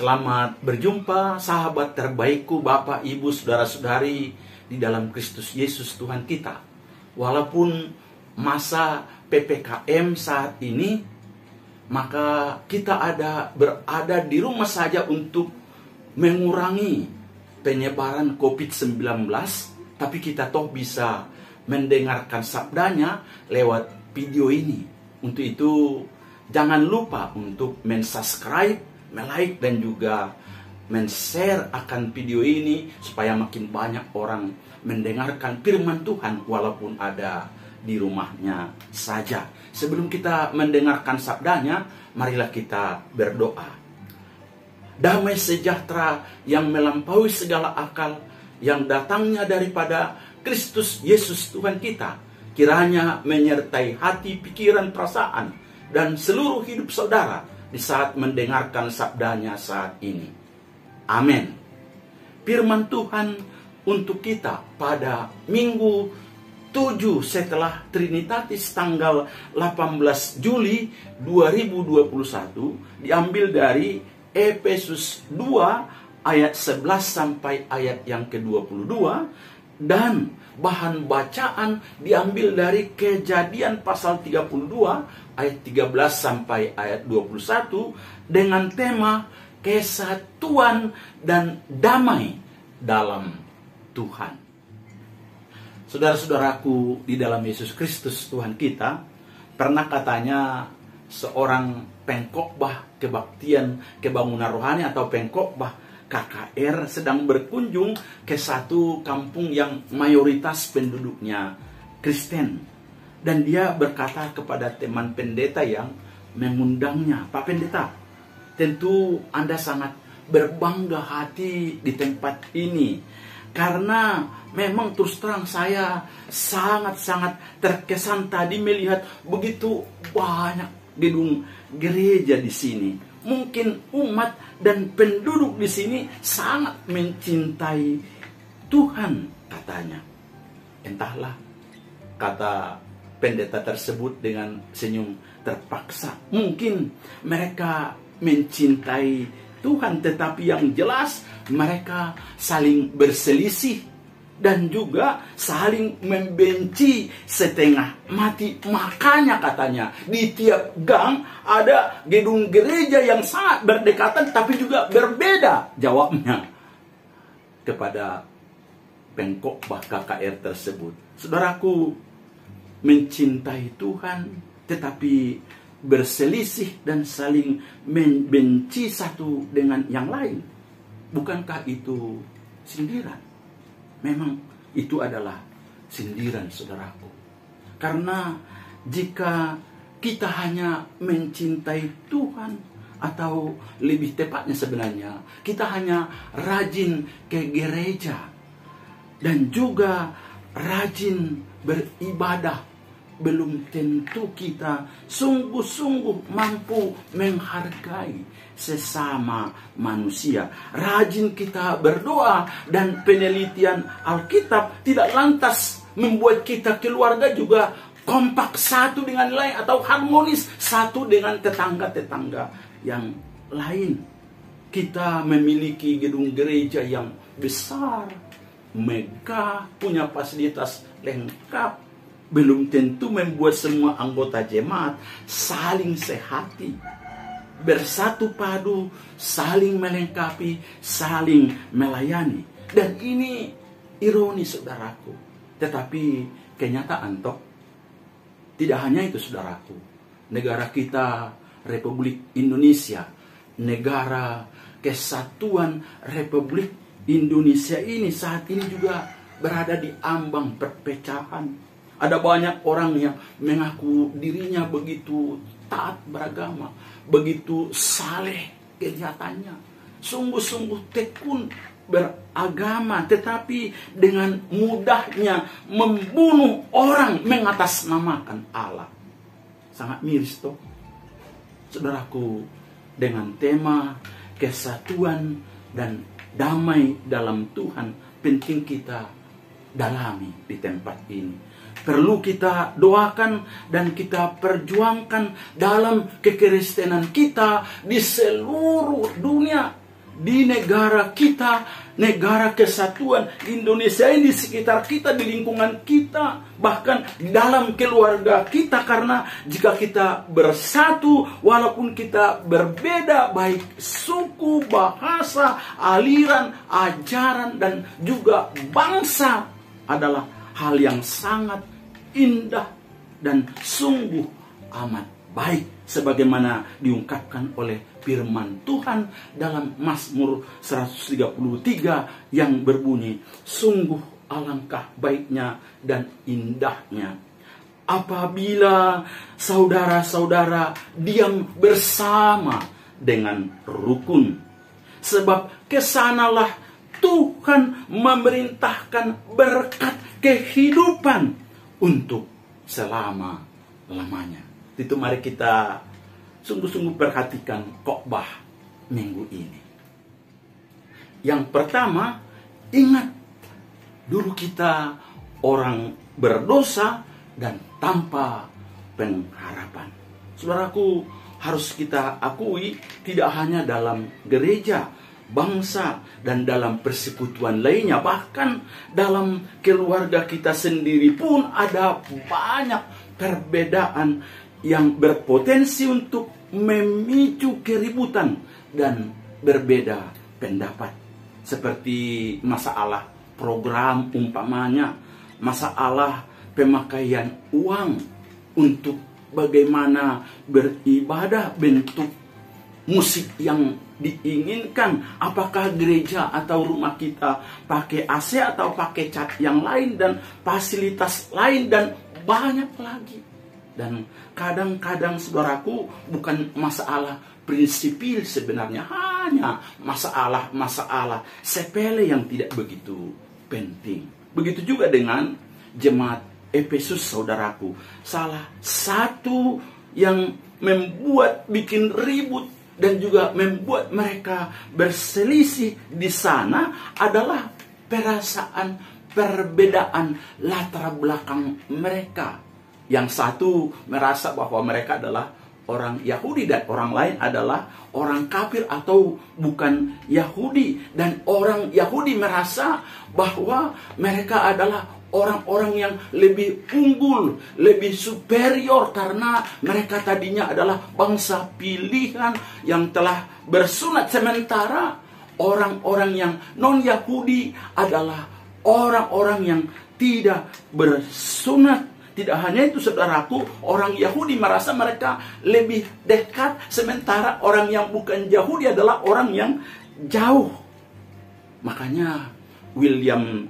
Selamat berjumpa sahabat terbaikku, Bapak, Ibu, Saudara-saudari di dalam Kristus Yesus Tuhan kita. Walaupun masa PPKM saat ini, maka kita berada di rumah saja untuk mengurangi penyebaran COVID-19, tapi kita toh bisa mendengarkan sabdanya lewat video ini. Untuk itu, jangan lupa untuk men-subscribe, like, dan juga men-share akan video ini supaya makin banyak orang mendengarkan firman Tuhan walaupun ada di rumahnya saja. Sebelum kita mendengarkan sabdanya, marilah kita berdoa. Damai sejahtera yang melampaui segala akal, yang datangnya daripada Kristus Yesus Tuhan kita, kiranya menyertai hati, pikiran, perasaan, dan seluruh hidup saudara di saat mendengarkan sabdanya saat ini. Amin. Firman Tuhan untuk kita pada Minggu 7 setelah Trinitatis tanggal 18 Juli 2021 diambil dari Efesus 2 ayat 11 sampai ayat yang ke-22, dan bahan bacaan diambil dari Kejadian pasal 32 ayat 13 sampai ayat 21 dengan tema kesatuan dan damai dalam Tuhan. Saudara-saudaraku di dalam Yesus Kristus Tuhan kita, pernah katanya seorang pengkhotbah kebaktian kebangunan rohani atau pengkhotbah KKR sedang berkunjung ke satu kampung yang mayoritas penduduknya Kristen. Dan dia berkata kepada teman pendeta yang mengundangnya, "Pak Pendeta, tentu Anda sangat berbangga hati di tempat ini. Karena memang terus terang saya sangat-sangat terkesan tadi melihat begitu banyak gedung gereja di sini. Mungkin umat dan penduduk di sini sangat mencintai Tuhan," katanya. Entahlah, kata pendeta tersebut dengan senyum terpaksa. Mungkin mereka mencintai Tuhan, tetapi yang jelas mereka saling berselisih dan juga saling membenci setengah mati. Makanya katanya di tiap gang ada gedung gereja yang sangat berdekatan tapi juga berbeda. Jawabnya kepada pengkhotbah KKR tersebut. Saudaraku, mencintai Tuhan tetapi berselisih dan saling membenci satu dengan yang lain, bukankah itu sindiran? Memang itu adalah sindiran, saudaraku. Karena jika kita hanya mencintai Tuhan, atau lebih tepatnya sebenarnya kita hanya rajin ke gereja dan juga rajin beribadah, belum tentu kita sungguh-sungguh mampu menghargai sesama manusia. Rajin kita berdoa dan penelitian Alkitab tidak lantas membuat kita keluarga juga kompak satu dengan lain atau harmonis satu dengan tetangga-tetangga yang lain. Kita memiliki gedung gereja yang besar, megah, punya fasilitas lengkap, belum tentu membuat semua anggota jemaat saling sehati, bersatu padu, saling melengkapi, saling melayani. Dan ini ironi, saudaraku. Tetapi kenyataan toh. Tidak hanya itu, saudaraku. Negara kita, Republik Indonesia, negara kesatuan Republik Indonesia ini saat ini juga berada di ambang perpecahan. Ada banyak orang yang mengaku dirinya begitu taat beragama, begitu saleh kelihatannya, sungguh-sungguh tekun beragama, tetapi dengan mudahnya membunuh orang mengatasnamakan Allah. Sangat miris toh, saudaraku. Dengan tema kesatuan dan damai dalam Tuhan, penting kita dalami di tempat ini. Perlu kita doakan dan kita perjuangkan dalam kekristenan kita di seluruh dunia. di negara kita, negara kesatuan Indonesia ini, di sekitar kita, di lingkungan kita, bahkan di dalam keluarga kita. Karena jika kita bersatu, walaupun kita berbeda, baik suku, bahasa, aliran, ajaran, dan juga bangsa, adalah hal yang sangat indah dan sungguh amat baik, sebagaimana diungkapkan oleh firman Tuhan dalam Mazmur 133 yang berbunyi, sungguh alangkah baiknya dan indahnya apabila saudara-saudara diam bersama dengan rukun, sebab kesanalah Tuhan memerintahkan berkat kehidupan untuk selama-lamanya. Itu mari kita sungguh-sungguh perhatikan khotbah minggu ini. Yang pertama, ingat dulu kita orang berdosa dan tanpa pengharapan. Saudaraku, harus kita akui, tidak hanya dalam gereja, bangsa, dan dalam persekutuan lainnya, bahkan dalam keluarga kita sendiri pun ada banyak perbedaan yang berpotensi untuk memicu keributan dan berbeda pendapat. Seperti masalah program, umpamanya masalah pemakaian uang untuk bagaimana beribadah, bentuk musik yang diinginkan, apakah gereja atau rumah kita pakai AC atau pakai cat yang lain, dan fasilitas lain, dan banyak lagi. Dan kadang-kadang saudaraku, bukan masalah prinsipil sebenarnya, hanya masalah sepele yang tidak begitu penting. Begitu juga dengan jemaat Efesus, saudaraku. Salah satu yang membuat bikin ribut dan juga membuat mereka berselisih di sana adalah perasaan perbedaan latar belakang mereka. Yang satu merasa bahwa mereka adalah orang Yahudi dan orang lain adalah orang kafir atau bukan Yahudi. Dan orang Yahudi merasa bahwa mereka adalah orang-orang yang lebih unggul, lebih superior, karena mereka tadinya adalah bangsa pilihan yang telah bersunat. Sementara orang-orang yang non-Yahudi adalah orang-orang yang tidak bersunat. Tidak hanya itu, saudaraku, orang Yahudi merasa mereka lebih dekat, sementara orang yang bukan Yahudi adalah orang yang jauh. Makanya William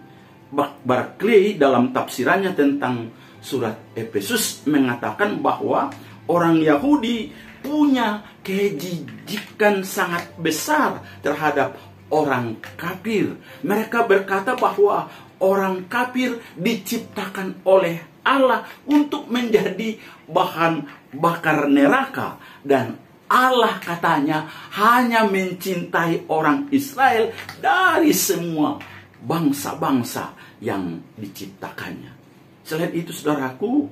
Barclay dalam tafsirannya tentang surat Efesus mengatakan bahwa orang Yahudi punya kejijikan sangat besar terhadap orang kafir. Mereka berkata bahwa orang kafir diciptakan oleh Allah untuk menjadi bahan bakar neraka, dan Allah katanya hanya mencintai orang Israel dari semua bangsa-bangsa yang diciptakannya. Selain itu, saudaraku,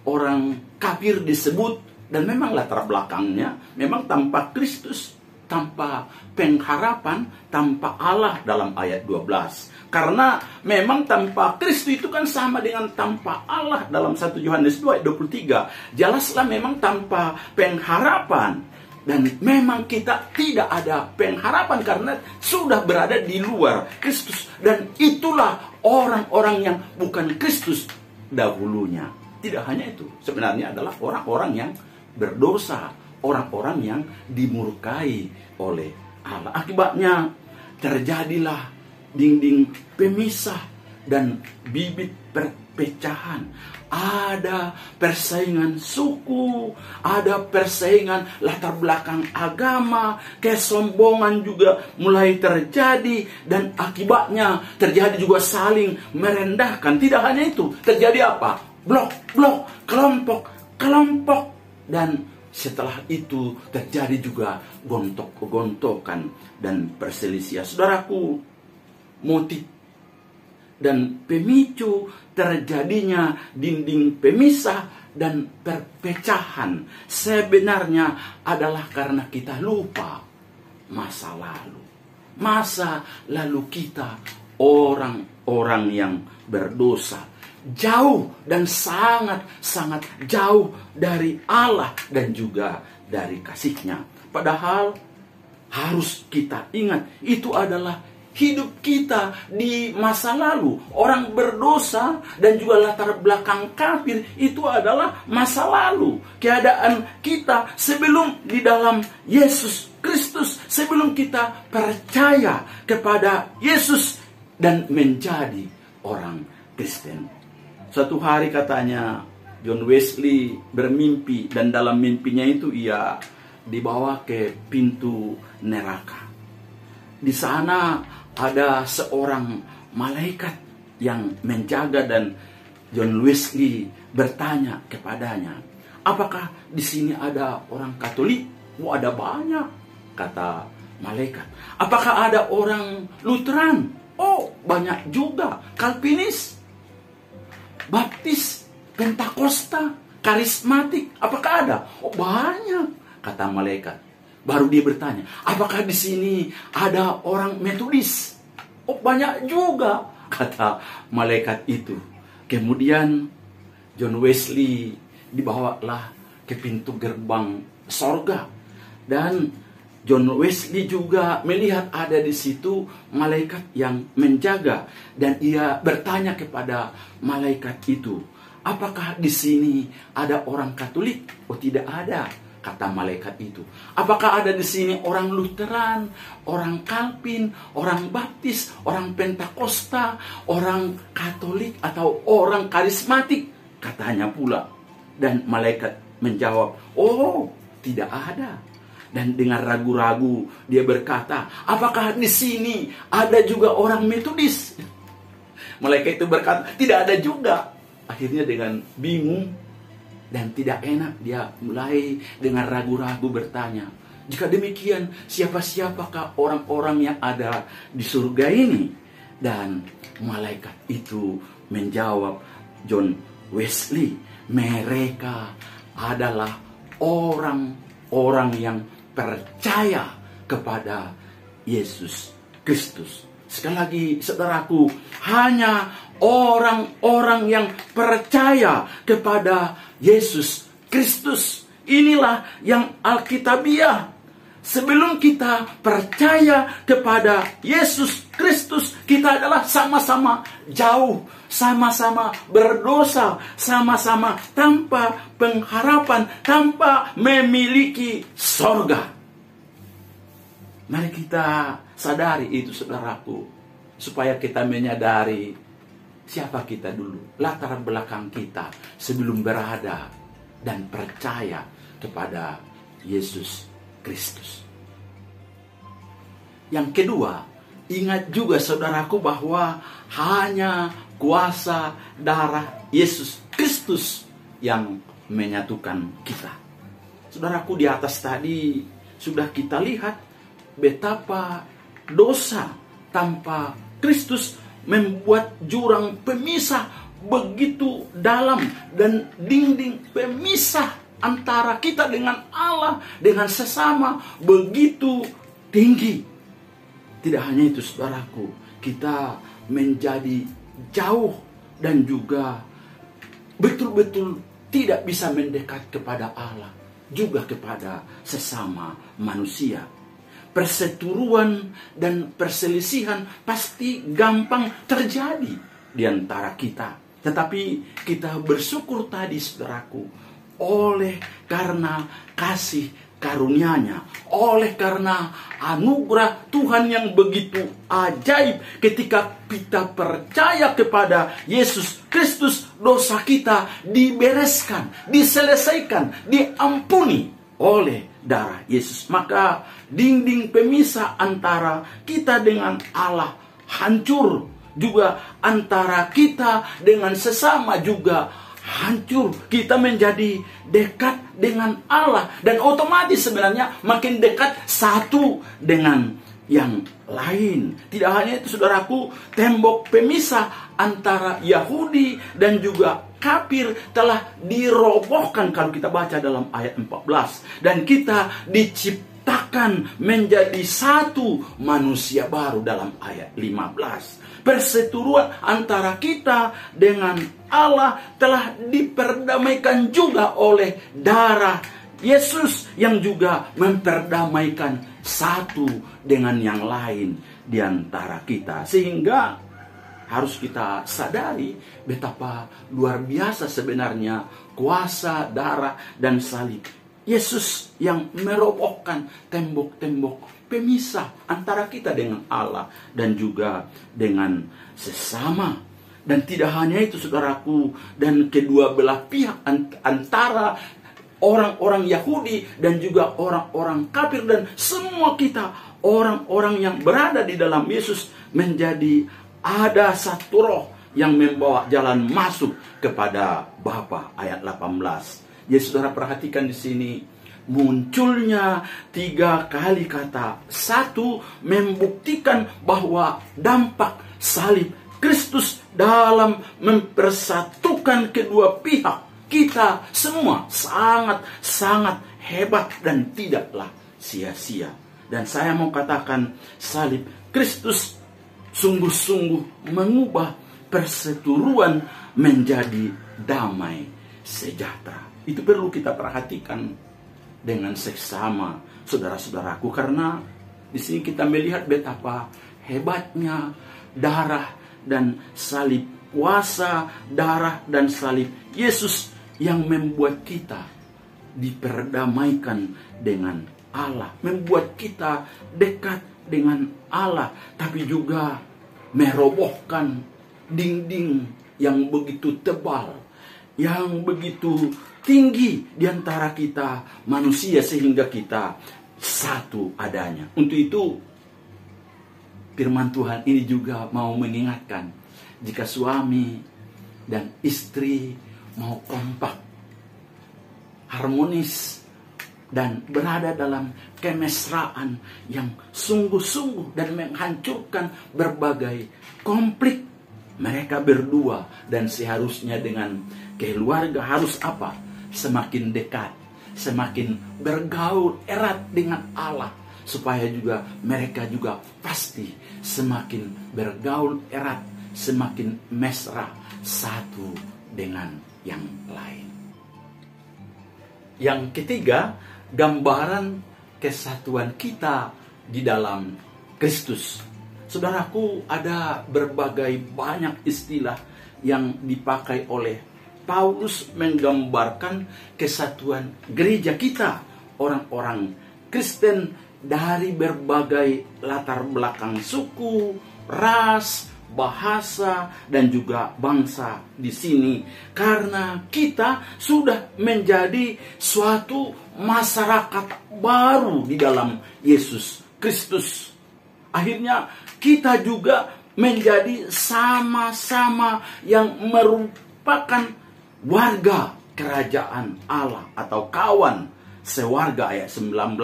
orang kafir disebut, dan memang latar belakangnya memang tanpa Kristus, tanpa pengharapan, tanpa Allah dalam ayat 12. Karena memang tanpa Kristus itu kan sama dengan tanpa Allah dalam 1 Yohanes 2 ayat 23. Jelaslah memang tanpa pengharapan. Dan memang kita tidak ada pengharapan karena sudah berada di luar Kristus. Dan itulah orang-orang yang bukan Kristus dahulunya. Tidak hanya itu, sebenarnya adalah orang-orang yang berdosa, orang-orang yang dimurkai oleh Allah. Akibatnya terjadilah dinding pemisah dan bibit perpecahan. Ada persaingan suku, ada persaingan latar belakang agama, kesombongan juga mulai terjadi, dan akibatnya terjadi juga saling merendahkan. Tidak hanya itu, terjadi apa? Blok-blok, kelompok-kelompok, dan setelah itu terjadi juga gontok-gontokan dan perselisihan. Saudaraku, motif dan pemicu terjadinya dinding pemisah dan perpecahan sebenarnya adalah karena kita lupa masa lalu. masa lalu kita orang-orang yang berdosa, jauh dan sangat-sangat jauh dari Allah dan juga dari kasih-Nya. Padahal harus kita ingat, itu adalah hidup kita di masa lalu. Orang berdosa dan juga latar belakang kafir itu adalah masa lalu. Keadaan kita sebelum di dalam Yesus Kristus, sebelum kita percaya kepada Yesus dan menjadi orang Kristen. Suatu hari katanya John Wesley bermimpi, dan dalam mimpinya itu ia dibawa ke pintu neraka. Di sana ada seorang malaikat yang menjaga, dan John Wesley bertanya kepadanya, apakah di sini ada orang Katolik? Oh, ada banyak, kata malaikat. Apakah ada orang Lutheran? Oh, banyak juga. Kalvinis, Baptis, Pentakosta, Karismatik, apakah ada? Oh, banyak, kata malaikat. Baru dia bertanya, apakah di sini ada orang Metodis? Oh, banyak juga, kata malaikat itu. Kemudian John Wesley dibawalah ke pintu gerbang sorga, dan John Wesley juga melihat ada di situ malaikat yang menjaga, dan ia bertanya kepada malaikat itu, apakah di sini ada orang Katolik? Oh, tidak ada, kata malaikat itu. Apakah ada di sini orang Lutheran, orang Calvin, orang Baptis, orang Pentakosta, orang Katolik, atau orang Karismatik? Katanya pula. Dan malaikat menjawab, oh, tidak ada. Dan dengan ragu-ragu dia berkata, apakah di sini ada juga orang Metodis? Malaikat itu berkata, tidak ada juga. Akhirnya dengan bingung dan tidak enak, dia mulai dengan ragu-ragu bertanya, jika demikian, siapa-siapakah orang-orang yang ada di surga ini? Dan malaikat itu menjawab John Wesley, mereka adalah orang-orang yang percaya kepada Yesus Kristus. Sekali lagi, saudaraku, hanya orang-orang yang percaya kepada Yesus Kristus. Inilah yang Alkitabiah. Sebelum kita percaya kepada Yesus Kristus, kita adalah sama-sama jauh, sama-sama berdosa, sama-sama tanpa pengharapan, tanpa memiliki sorga. Mari kita sadari itu, saudaraku, supaya kita menyadari siapa kita dulu, latar belakang kita sebelum berada dan percaya kepada Yesus Kristus. Yang kedua, ingat juga saudaraku bahwa hanya kuasa darah Yesus Kristus yang menyatukan kita. Saudaraku, di atas tadi sudah kita lihat betapa dosa tanpa Kristus membuat jurang pemisah begitu dalam, dan dinding pemisah antara kita dengan Allah, dengan sesama, begitu tinggi. Tidak hanya itu, saudaraku, kita menjadi jauh dan juga betul-betul tidak bisa mendekat kepada Allah, juga kepada sesama manusia. Perseteruan dan perselisihan pasti gampang terjadi di antara kita. Tetapi kita bersyukur tadi, saudaraku, oleh karena kasih karunia-Nya, oleh karena anugerah Tuhan yang begitu ajaib, ketika kita percaya kepada Yesus Kristus, dosa kita dibereskan, diselesaikan, diampuni oleh darah Yesus. Maka dinding pemisah antara kita dengan Allah hancur, juga antara kita dengan sesama juga hancur. Kita menjadi dekat dengan Allah, dan otomatis sebenarnya makin dekat satu dengan yang lain. Tidak hanya itu, saudaraku, tembok pemisah antara Yahudi dan juga kafir telah dirobohkan kalau kita baca dalam ayat 14. Dan kita diciptakan akan menjadi satu manusia baru dalam ayat 15. Perseteruan antara kita dengan Allah telah diperdamaikan juga oleh darah Yesus yang juga memperdamaikan satu dengan yang lain di antara kita. Sehingga harus kita sadari betapa luar biasa sebenarnya kuasa darah dan salib Yesus yang merobohkan tembok-tembok pemisah antara kita dengan Allah dan juga dengan sesama. Dan tidak hanya itu saudaraku, dan kedua belah pihak antara orang-orang Yahudi dan juga orang-orang kafir dan semua kita orang-orang yang berada di dalam Yesus menjadi ada satu roh yang membawa jalan masuk kepada Bapa. Ayat 18. Jadi saudara perhatikan di sini munculnya 3 kali kata. Satu, membuktikan bahwa dampak salib Kristus dalam mempersatukan kedua pihak kita semua sangat-sangat hebat dan tidaklah sia-sia. Dan saya mau katakan salib Kristus sungguh-sungguh mengubah perseteruan menjadi damai sejahtera. Itu perlu kita perhatikan dengan seksama, saudara-saudaraku, karena di sini kita melihat betapa hebatnya darah dan salib, kuasa darah dan salib Yesus yang membuat kita diperdamaikan dengan Allah, membuat kita dekat dengan Allah, tapi juga merobohkan dinding yang begitu tebal, yang begitu tinggi di antara kita manusia sehingga kita satu adanya. Untuk itu firman Tuhan ini juga mau mengingatkan, jika suami dan istri mau kompak, harmonis, dan berada dalam kemesraan yang sungguh-sungguh dan menghancurkan berbagai konflik mereka berdua, dan seharusnya dengan keluarga harus apa? Semakin dekat, semakin bergaul erat dengan Allah, supaya juga mereka juga pasti semakin bergaul erat, semakin mesra satu dengan yang lain. Yang ketiga, gambaran kesatuan kita di dalam Kristus. Saudaraku, ada berbagai banyak istilah yang dipakai oleh Paulus menggambarkan kesatuan gereja kita, orang-orang Kristen dari berbagai latar belakang suku, ras, bahasa, dan juga bangsa di sini. Karena kita sudah menjadi suatu masyarakat baru di dalam Yesus Kristus. Akhirnya kita juga menjadi sama-sama yang merupakan warga kerajaan Allah atau kawan sewarga ayat 19.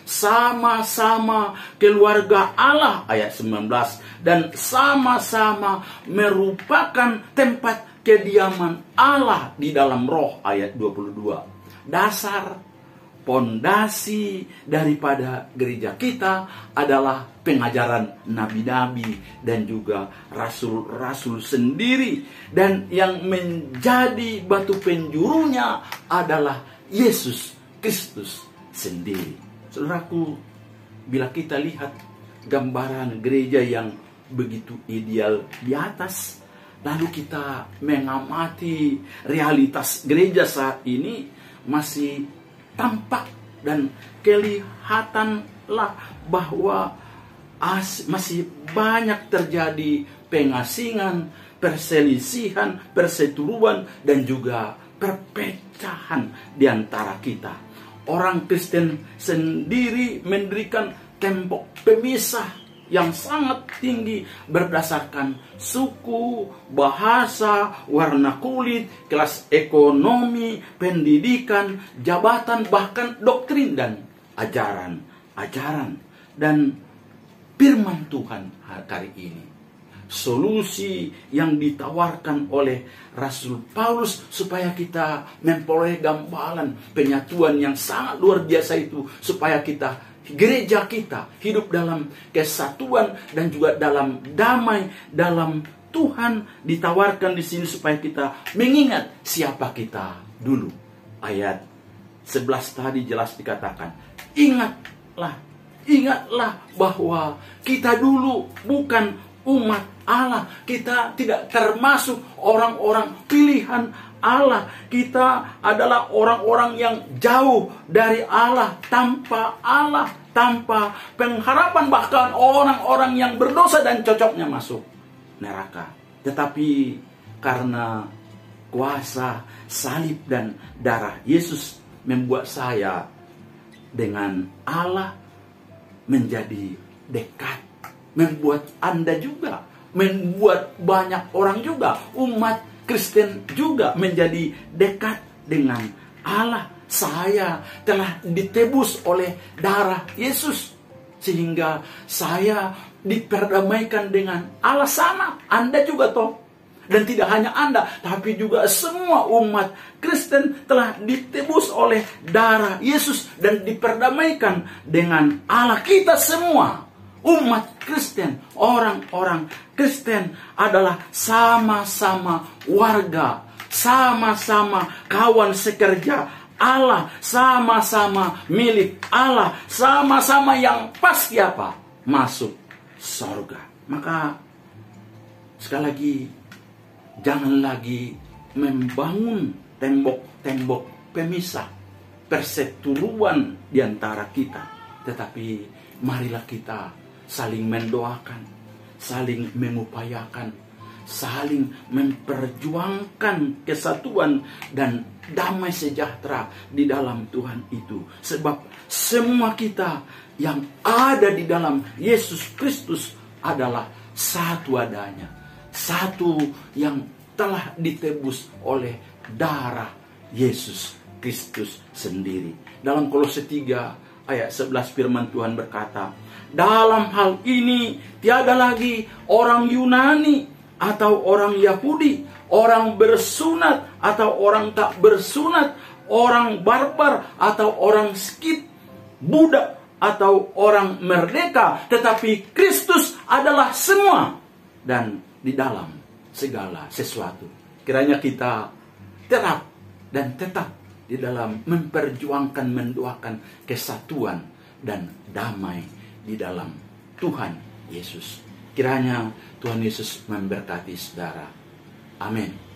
Sama-sama keluarga Allah ayat 19. Dan sama-sama merupakan tempat kediaman Allah di dalam roh ayat 22. Dasar pondasi daripada gereja kita adalah pengajaran nabi-nabi dan juga rasul-rasul sendiri, dan yang menjadi batu penjurunya adalah Yesus Kristus sendiri. Saudaraku, bila kita lihat gambaran gereja yang begitu ideal di atas, lalu kita mengamati realitas gereja saat ini, masih tampak dan kelihatanlah bahwa masih banyak terjadi pengasingan, perselisihan, perseteruan, dan juga perpecahan di antara kita. Orang Kristen sendiri mendirikan tembok pemisah yang sangat tinggi berdasarkan suku, bahasa, warna kulit, kelas ekonomi, pendidikan, jabatan, bahkan doktrin dan ajaran. Dan firman Tuhan hari ini, solusi yang ditawarkan oleh Rasul Paulus supaya kita memperoleh gambaran penyatuan yang sangat luar biasa itu, supaya kita gereja kita hidup dalam kesatuan dan juga dalam damai dalam Tuhan, ditawarkan di sini supaya kita mengingat siapa kita dulu. Ayat 11 tadi jelas dikatakan, ingatlah bahwa kita dulu bukan umat Allah. Kita tidak termasuk orang-orang pilihan Allah. Kita adalah orang-orang yang jauh dari Allah, tanpa pengharapan, bahkan orang-orang yang berdosa dan cocoknya masuk neraka. Tetapi karena kuasa salib dan darah Yesus membuat saya dengan Allah menjadi dekat, membuat Anda juga, membuat banyak orang juga, umat Kristen juga menjadi dekat dengan Allah. Saya telah ditebus oleh darah Yesus, sehingga saya diperdamaikan dengan Allah sama. Anda juga toh. Dan tidak hanya Anda, tapi juga semua umat Kristen telah ditebus oleh darah Yesus dan diperdamaikan dengan Allah. Kita semua umat Kristen, orang-orang Kristen adalah sama-sama warga, sama-sama kawan sekerja Allah, sama-sama milik Allah, sama-sama yang pasti apa? Masuk surga. Maka sekali lagi, jangan lagi membangun tembok-tembok pemisah, perseteruan di antara kita. Tetapi marilah kita saling mendoakan, saling mengupayakan, saling memperjuangkan kesatuan dan damai sejahtera di dalam Tuhan itu. Sebab semua kita yang ada di dalam Yesus Kristus adalah satu adanya, satu yang telah ditebus oleh darah Yesus Kristus sendiri. Dalam Kolose 3 ayat 11 firman Tuhan berkata, dalam hal ini tiada lagi orang Yunani atau orang Yahudi, orang bersunat atau orang tak bersunat, orang barbar atau orang skit, budak atau orang merdeka, tetapi Kristus adalah semua dan di dalam segala sesuatu. Kiranya kita tetap di dalam memperjuangkan, mendoakan kesatuan dan damai di dalam Tuhan Yesus. Kiranya Tuhan Yesus memberkati saudara. Amin.